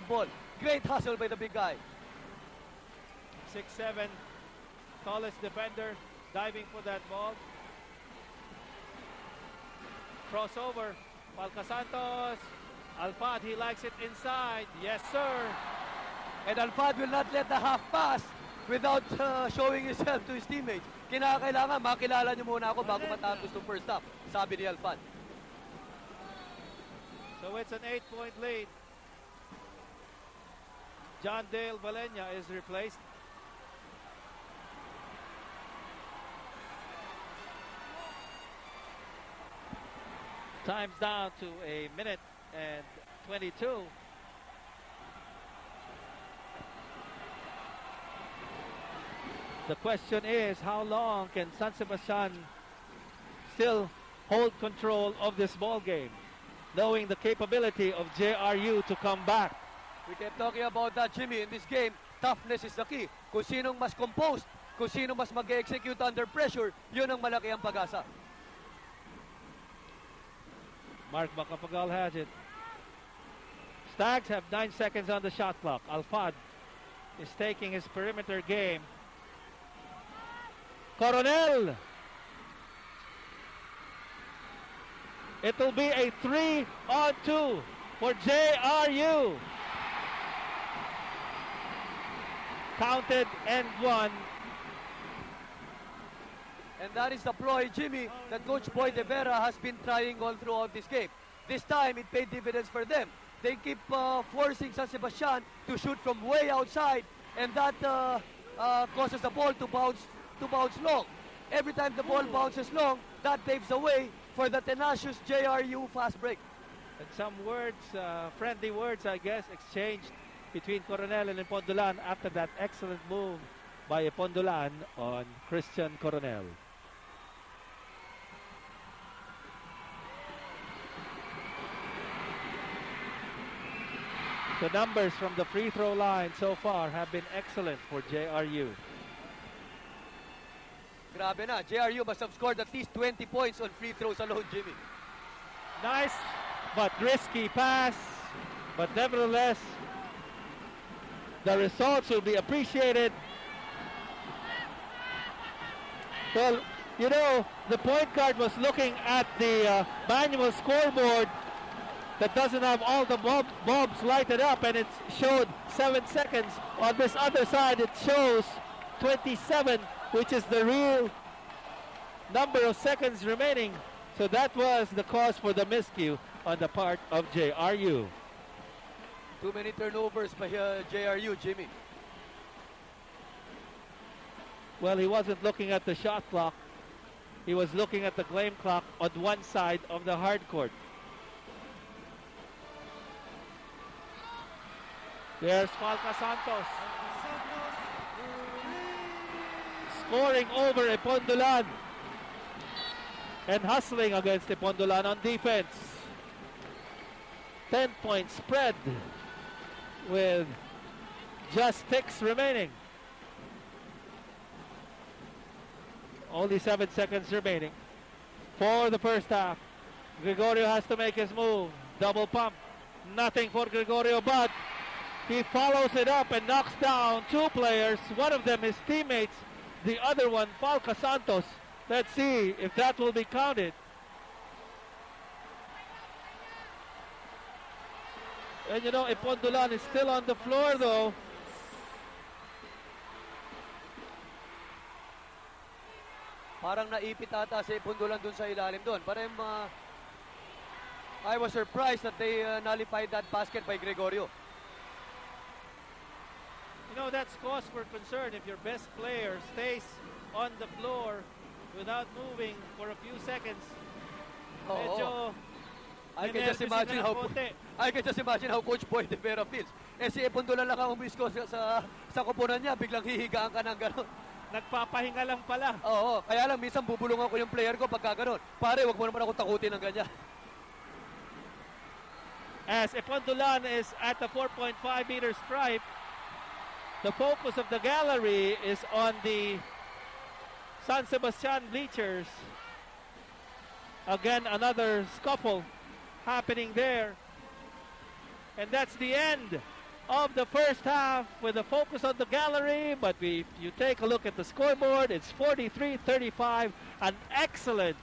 ball. Great hustle by the big guy. 6'7", tallest defender, diving for that ball. Crossover, Palcasantos. Alfad, he likes it inside. Yes, sir. And Alfad will not let the half pass without showing himself to his teammates. Kinakailangan, makilala niyo muna ako bago matapos itong first half, sabi ni Alfad. So it's an 8-point lead. John Dale Valenya is replaced. Time's down to 1 minute and 22. The question is, how long can San Sebastian still hold control of this ball game, knowing the capability of JRU to come back? We kept talking about that, Jimmy. In this game, toughness is the key. Kung sinong mas composed, kung sino mas mag-execute under pressure, yun ang malaki ang pag-asa. Mark Macapagal has it. Stags have 9 seconds on the shot clock. Alfad is taking his perimeter game. Coronel! It will be a 3-on-2 for JRU. Counted and one. And that is the ploy, Jimmy, that Coach Boy De Vera has been trying all throughout this game. This time, it paid dividends for them. They keep forcing San Sebastian to shoot from way outside, and that causes the ball to bounce long. Every time the ball bounces long, that paves the way for the tenacious JRU fast break. And some words, friendly words, I guess, exchanged between Coronel and Epondolan after that excellent move by Epondolan on Christian Coronel. The numbers from the free throw line so far have been excellent for JRU. Grabe na, JRU must have scored at least 20 points on free throws alone, Jimmy. Nice but risky pass, but nevertheless, the results will be appreciated. Well, you know, the point guard was looking at the manual scoreboard that doesn't have all the bulbs lighted up, and it showed 7 seconds. On this other side, it shows 27, which is the real number of seconds remaining. So that was the cause for the miscue on the part of JRU. Too many turnovers by JRU, Jimmy. Well, he wasn't looking at the shot clock. He was looking at the game clock on one side of the hard court. There's Falca Santos. Scoring over Epondolan. And hustling against Epondolan on defense. 10-point spread with just 6 remaining. Only 7 seconds remaining for the first half. Gregorio has to make his move. Double pump. Nothing for Gregorio, but he follows it up and knocks down 2 players. One of them his teammates. The other one, Falca Santos. Let's see if that will be counted. And you know, Epondolan is still on the floor though. Parang naipit ata si Epondolan dun sa ilalim dun. But I was surprised that they nullified that basket by Gregorio. You know, that's cause for concern if your best player stays on the floor without moving for a few seconds. Medyo I can just imagine how Coach Boy De Vera feels. Eh si Epondolan lang ang umisko sa kupunan niya, biglang hihigaan ka ng gano'n. Nagpapahinga lang pala. Oo, kaya lang minsan bubulungan ko yung player ko pagka gano'n. Pare, wag mo naman ako takutin ng ganyan. As Epondolan is at the 4.5 meter stripe, the focus of the gallery is on the San Sebastian bleachers. Again, another scuffle happening there. And that's the end of the first half with a focus on the gallery, but if you take a look at the scoreboard, it's 43-35, an excellent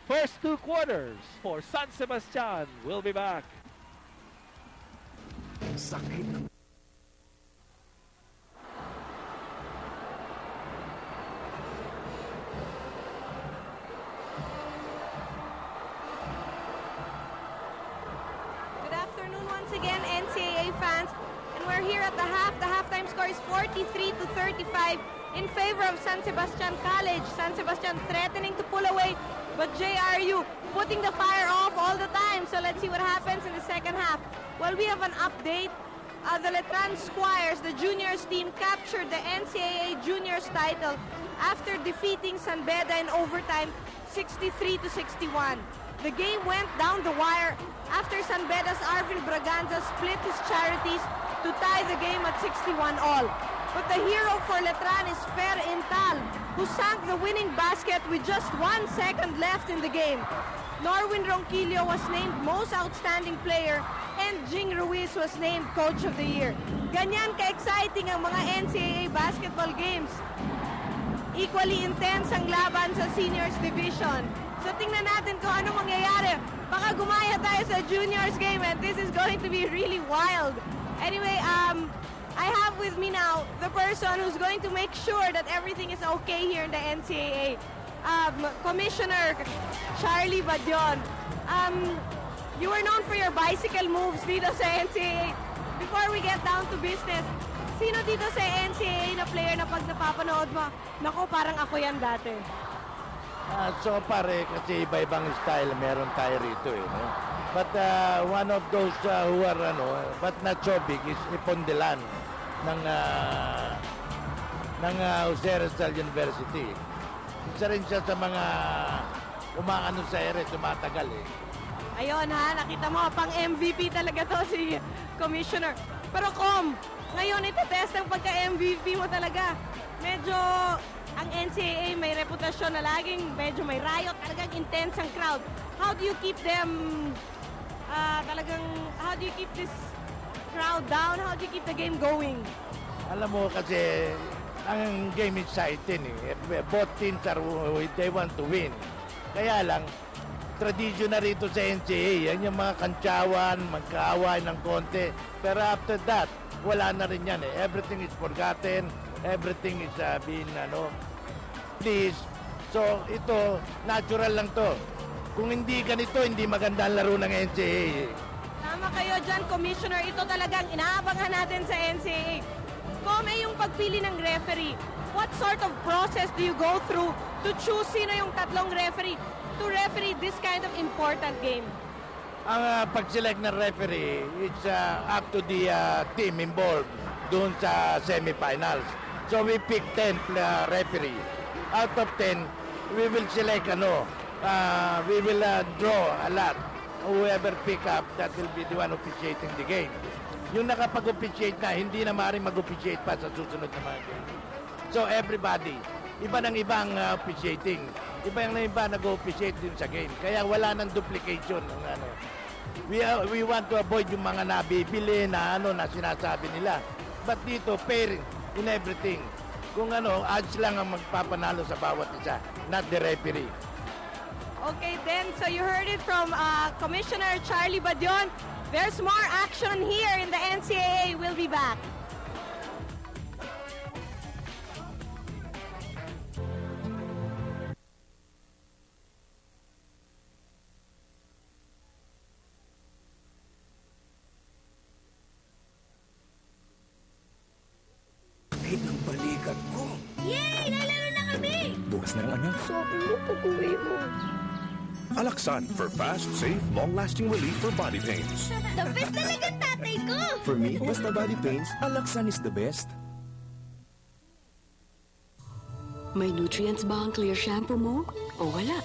first 2 quarters for San Sebastian. We'll be back. Sakit. Again, NCAA fans, and we're here at the half. The halftime score is 43-35 in favor of San Sebastian College. San Sebastian threatening to pull away, but JRU putting the fire off all the time. So let's see what happens in the second half. Well, we have an update. The Letran Squires, the juniors team, captured the NCAA juniors title after defeating San Beda in overtime 63-61. The game went down the wire after San Beda's Arvin Braganza split his charities to tie the game at 61-all. But the hero for Letran is Fer Intal, who sank the winning basket with just 1 second left in the game. Norwin Ronquillo was named Most Outstanding Player and Jing Ruiz was named Coach of the Year. Ganyan ka-exciting ang mga NCAA basketball games. Equally intense ang laban sa seniors division. So tingnan natin kung ano mangyayari. Baka gumaya tayo sa juniors game and this is going to be really wild. Anyway, I have with me now the person who's going to make sure that everything is okay here in the NCAA. Commissioner Charlie Badion. You were known for your bicycle moves dito sa NCAA. Before we get down to business, sino dito sa NCAA na player na pag napapanood mo, naku, parang ako yan dati? So pare, kasi iba-ibang style meron tayo rito eh. No? But one of those who are but not so big is Ipondelan ng Jose Rizal University. Isa rin siya sa mga umaano sa ere, tumatagal eh. Ayun ha, nakita mo, pang MVP talaga to si Commissioner. Pero ngayon ito-test ang pagka-MVP mo talaga. Medyo ang NCAA may reputasyon na laging medyo may riot, talagang intense ang crowd. How do you keep them, how do you keep this crowd down? How do you keep the game going? Alam mo kasi, ang game is exciting eh. Both teams they want to win. Kaya lang, tradisyon na rito sa NCAA, yan yung mga kantsawan, magkaaway ng konti. Pero after that, wala na rin yan eh. Everything is forgotten. Everything is being, please. So, ito, natural lang to. Kung hindi ganito, hindi maganda ang laro ng NCAA. Tama kayo dyan, Commissioner. Ito talagang inaabangan natin sa NCAA. Yung pagpili ng referee, what sort of process do you go through to choose sino yung tatlong referee to referee this kind of important game? Ang pag-select ng referee, it's up to the team involved doon sa semifinals. So we pick 10 referee. Out of 10, we will select we will draw a lot. Whoever pick up, that will be the one officiating the game. Yung nakapag-officiate na, hindi na maaaring mag-officiate pa sa susunod na mga game. So everybody, iba ng ibang officiating. Iba ng iba nag-officiate din sa game. Kaya wala nang duplication ng We want to avoid yung mga nabibili na na sinasabi nila. But dito, fair in everything. Kung odds lang ang magpapanalo sa bawat isa, not the referee. Okay, then, so you heard it from Commissioner Charlie Badion. There's more action here in the NCAA. We'll be back. Sakit ng balikat ko. Yay! Lalaro na kami! Bukas na lang, anak. Sabi mo, pag-uwi mo. Alaxan for fast, safe, long-lasting relief for body pains. The best talaga tatay ko! For me, basta body pains, Alaxan is the best. May nutrients ba ang clear shampoo mo? O wala?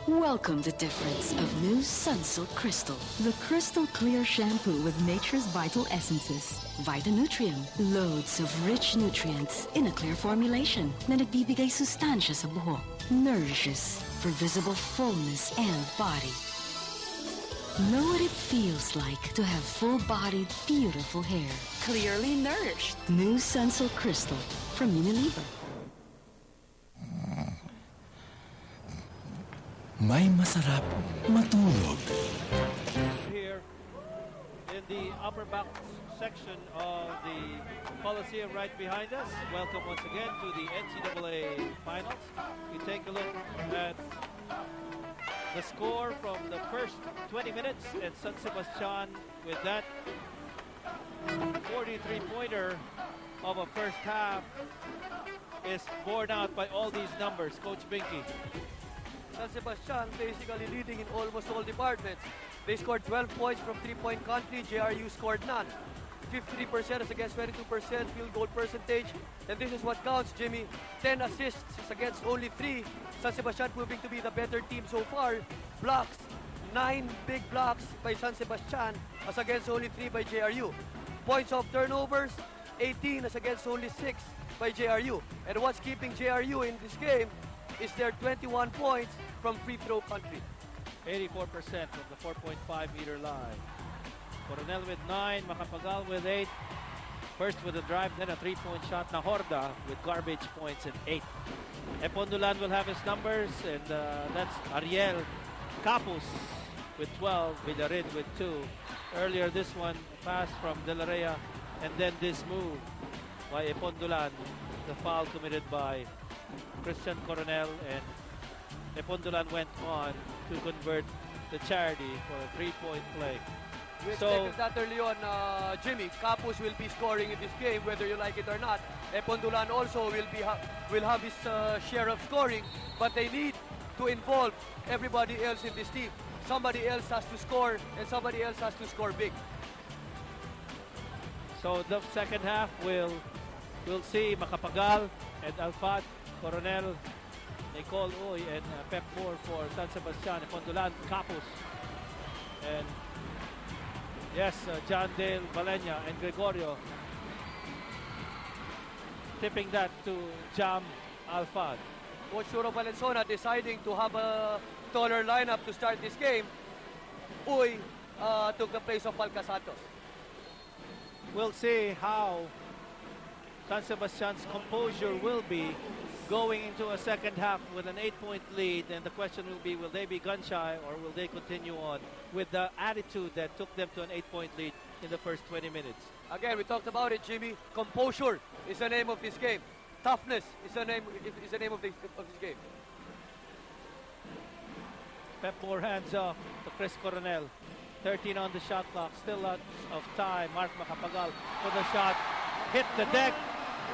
Welcome the difference of new Sunsilk Crystal. The crystal clear shampoo with nature's vital essences. Vitanutrium. Loads of rich nutrients in a clear formulation na nagbibigay sustansya sa buhok. Nourishes for visible fullness and body. Know what it feels like to have full-bodied, beautiful hair. Clearly nourished. New Sunsilk Crystal from Unilever. May masarap matulog. Here in the upper box section of the Coliseum right behind us. Welcome once again to the NCAA Finals. You take a look at the score from the first 20 minutes, and San Sebastian with that 43-pointer of a first half is borne out by all these numbers. Coach Binky. San Sebastian basically leading in almost all departments. They scored 12 points from three-point country. JRU scored none. 53% is against 22% field goal percentage. And this is what counts, Jimmy. 10 assists is against only 3. San Sebastian proving to be the better team so far. Blocks, 9 big blocks by San Sebastian as against only 3 by JRU. Points of turnovers, 18 as against only 6 by JRU. And what's keeping JRU in this game is their 21 points from free throw country. 84% from the 4.5-meter line. Coronel with 9, Macapagal with 8. First with a drive, then a 3-point shot. Horda with garbage points at 8. Epondulan will have his numbers, and that's Ariel Capus with 12, Villarid with 2. Earlier this one, a pass from De La Rea, and then this move by Epondulan. The foul committed by Christian Coronel, and Epondulan went on to convert the charity for a 3-point play. We expected that early on, Jimmy. Capus will be scoring in this game, whether you like it or not. Epondulan also will have his share of scoring, but they need to involve everybody else in this team. Somebody else has to score, and somebody else has to score big. So the second half, we'll see Macapagal and Alfad, Coronel, Nicole Uy, and Pep Moore for San Sebastian, Epondulan, Capus, and yes, John Dale, Valenya, and Gregorio. Tipping that to Jam Alfad. Coach Shuro Valenzuela deciding to have a taller lineup to start this game. Uy took the place of Palca Santos. We'll see how San Sebastian's composure will be going into a second half with an 8-point lead, and the question will be, will they be gun-shy or will they continue on with the attitude that took them to an 8-point lead in the first 20 minutes? Again, we talked about it, Jimmy. Composure is the name of this game. Toughness is the name of this game. Pep Moore hands off to Chris Coronel. 13 on the shot clock. Still lots of time. Mark Macapagal for the shot. Hit the deck.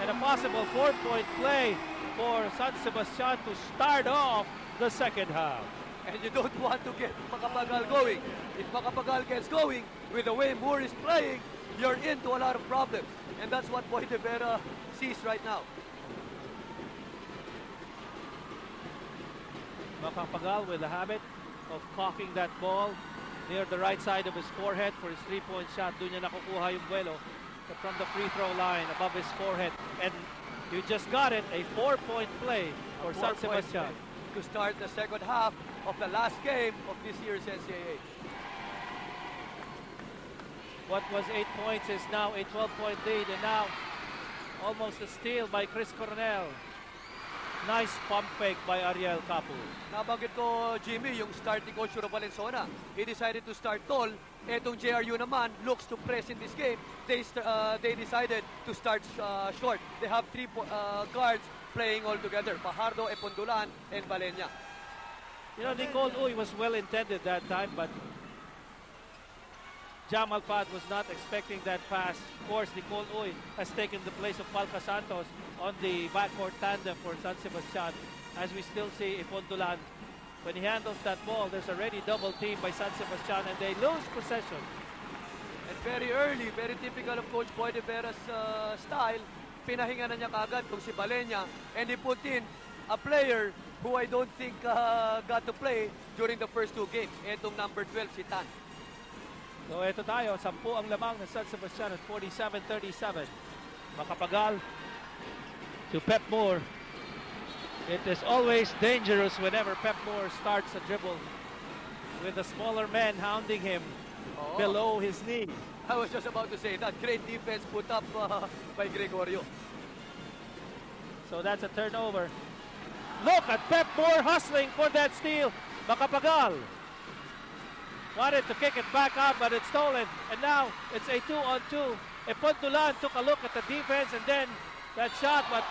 And a possible 4-point play for San Sebastian to start off the second half. And you don't want to get Macapagal going. If Macapagal gets going, with the way Moore is playing, you're into a lot of problems. And that's what Boy De Vera sees right now. Macapagal with the habit of cocking that ball near the right side of his forehead for his 3-point shot. Doon niya nakukuha yung vuelo from the free throw line above his forehead. And you just got it, a 4-point play for San Sebastian to start the second half of the last game of this year's NCAA. What was 8 points is now a 12-point lead, and now almost a steal by Chris Coronel. Nice pump fake by Ariel Capu. Nabanggit ko, Jimmy, yung start ni Coach Shuro Valenzuela. He decided to start tall. Etong JRU naman looks to press in this game. They decided to start short. They have 3 guards playing all together. Fajardo, Epondulan, and Valenya. You know, Nicole Uy was well-intended that time, but Jam Alfad was not expecting that pass. Of course, Nicole Uy has taken the place of Palca Santos on the backcourt tandem for San Sebastian. As we still see Epondulan, when he handles that ball, there's already double team by San Sebastian, and they lose possession. And very early, very typical of Coach Boy De Vera's style, pinahinga na niya kagad kung si Valenya, and he put in a player who I don't think got to play during the first 2 games. Etong number 12, si Tan. So ito tayo, 10 ang lamang ng San Sebastian at 47-37. Macapagal to Pep Moore. It is always dangerous whenever Pep Moore starts a dribble. with the smaller men hounding him Oo. below his knee. I was just about to say that. Great defense put up by Gregorio. So that's a turnover. Look at Pep Moore hustling for that steal. Macapagal wanted to kick it back out, but it's stolen. And now it's a 2-on-2. Epondulan took a look at the defense and then that shot, but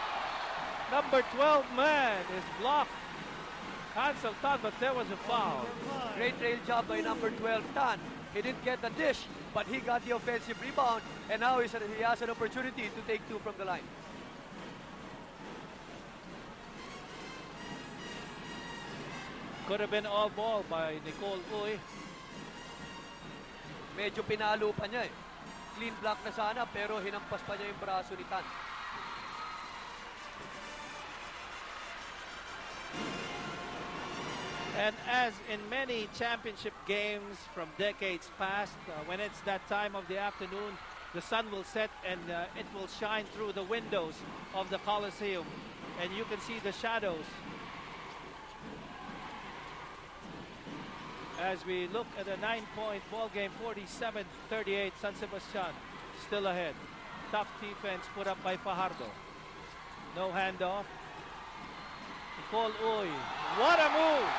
number 12 man is blocked. Hansel thought, but there was a foul. Great trail job by number 12, Tan. He didn't get the dish, but he got the offensive rebound, and now he has an opportunity to take two from the line. Could have been all ball by Nicole Uy. Medyo pinalo pa niya eh. Clean block na sana, pero hinampas pa niya yung braso ni Tan. And as in many championship games from decades past, when it's that time of the afternoon, the sun will set and it will shine through the windows of the Coliseum. And you can see the shadows. As we look at a 9-point ball game, 47-38, San Sebastian still ahead. Tough defense put up by Fajardo. No handoff. Nicole Uy. What a move!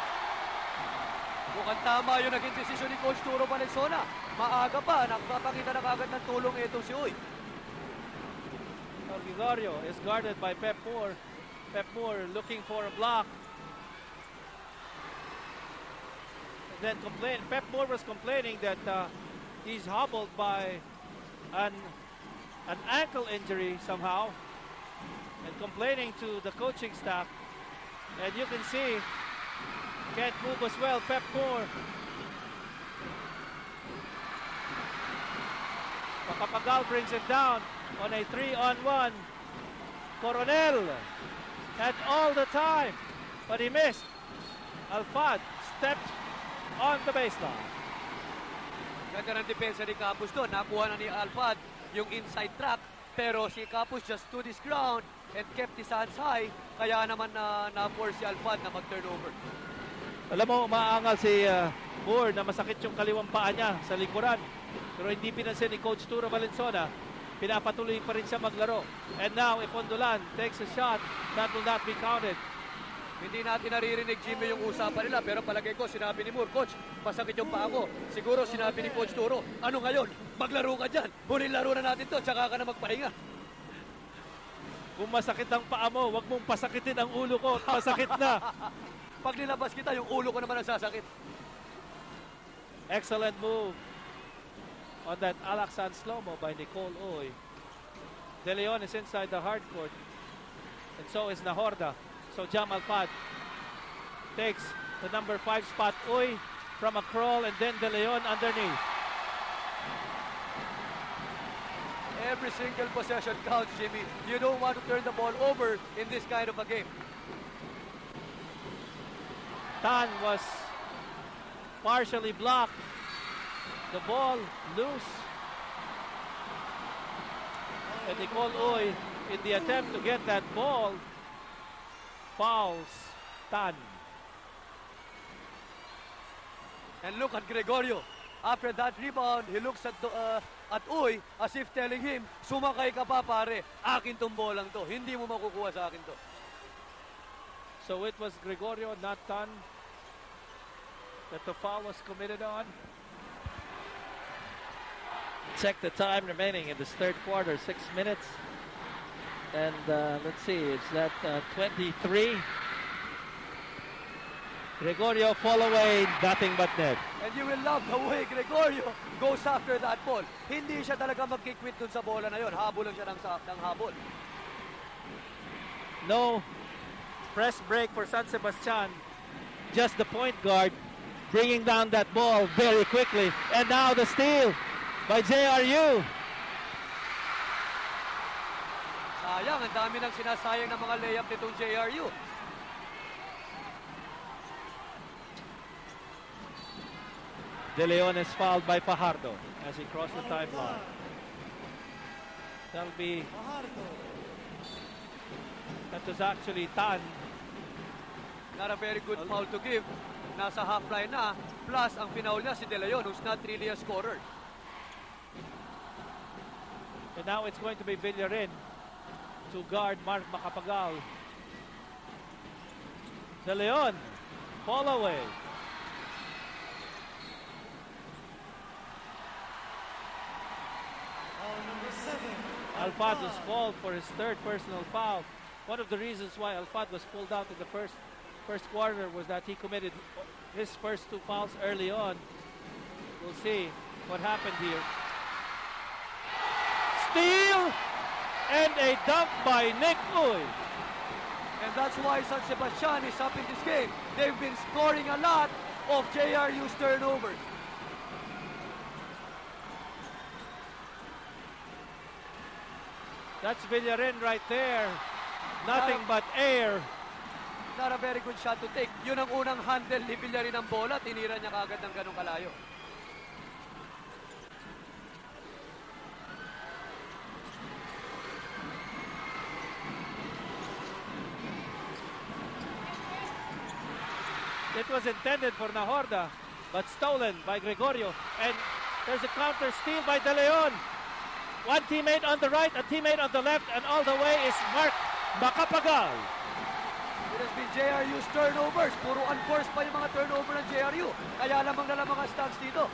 Mukhang tama yung naging desisyon ni Coach Turo Valenzuela. Maaga pa, nakapakita na kagad ng tulong ito si Uy. Gregorio is guarded by Pep Moore. Pep Moore looking for a block. And then Pep Moore was complaining that he's hobbled by an ankle injury somehow. And complaining to the coaching staff. And you can see can't move as well, Pep Moore. Macapagal brings it down on a 3-on-1. Coronel had all the time, but he missed. Alfad stepped on the baseline. Ganda ng depensa ni Capus doon. Nakuha na ni Alfad yung inside track, pero si Capus just stood his ground and kept his hands high, kaya naman na-force si Alfad na mag-turnover. Alam mo, umaangal si Moore na masakit yung kaliwang paa niya sa likuran. Pero hindi pinansin ni Coach Turo Valenzuela. Pinapatuloy pa rin siya maglaro. And now, Epondulan takes a shot that will not be counted. Hindi natin naririnig, Jimmy, yung usapan nila. Pero palagay ko, sinabi ni Moore, Coach, masakit yung paa ko. Siguro sinabi ni Coach Turo, ano ngayon? Maglaro ka dyan. Huling laro na natin to, tsaka ka na magpahinga. Kung masakit ang paa mo, wag mong pasakitin ang ulo ko. Masakit na. Pag nilabas kita, yung ulo ko naman ang sasakit. Excellent move on that Alaksan slow-mo by Nicole Uy. De Leon is inside the hard court. And so is Nahorda. So Jam Alfad takes the number 5 spot. Uy from a crawl and then De Leon underneath. Every single possession counts, Jimmy. You don't want to turn the ball over in this kind of a game. Tan was partially blocked. The ball loose. And Nicole Uy, in the attempt to get that ball, fouls Tan. And look at Gregorio. After that rebound, he looks at Uy as if telling him, sumakay ka pa pare, akin tong bolang to. Hindi mo makukuha sa akin to. So it was Gregorio, not Tan, that the foul was committed on. Check the time remaining in this third quarter, 6 minutes. And let's see, it's that 23. Gregorio fall away, nothing but net. And you will love the way Gregorio goes after that ball. Hindi siya talaga magkikwit dun sa bola na yon. Habol lang siya ng habol. No press break for San Sebastian. Just the point guard bringing down that ball very quickly. And now the steal by JRU. Sayang, ang dami nang sinasayang ng mga layup nitong JRU. De Leon is fouled by Fajardo as he crossed the timeline. That'll be... That was actually Tan. Not a very good foul to give. Nasa half line na. Plus, ang pinaul niya si De Leon, who's not really a scorer. And now it's going to be Villarin to guard Mark Macapagal. De Leon, fall away. Alfad was called for his third personal foul. One of the reasons why Alfad was pulled out in the first quarter was that he committed his first 2 fouls early on. We'll see what happened here. Steal and a dunk by Nick Uy. And that's why San Sebastian is up in this game. They've been scoring a lot of JRU's turnovers. That's Villarin right there. Nothing but air. Not a very good shot to take. Yun ang unang handle ni Villarin ng bola. Tinira niya kagad ng ganong kalayo. It was intended for Nahorda, but stolen by Gregorio. And there's a counter steal by De Leon. One teammate on the right, a teammate on the left, and all the way is Mark Macapagal. It has been JRU's turnovers. Puro unforced pa yung mga turnover ng JRU. Kaya lamang na lamang ang stats dito.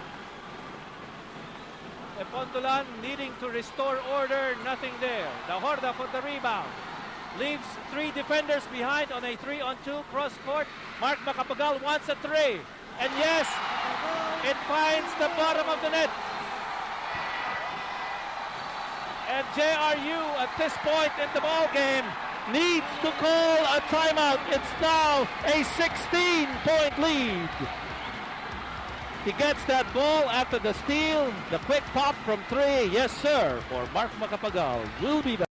Epondolan needing to restore order, nothing there. Nahorda for the rebound. Leaves 3 defenders behind on a 3-on-2 cross court. Mark Macapagal wants a 3. And yes, it finds the bottom of the net. And JRU at this point in the ball game needs to call a timeout. It's now a 16-point lead. He gets that ball after the steal. The quick pop from 3. Yes, sir, for Mark Macapagal. Will be back.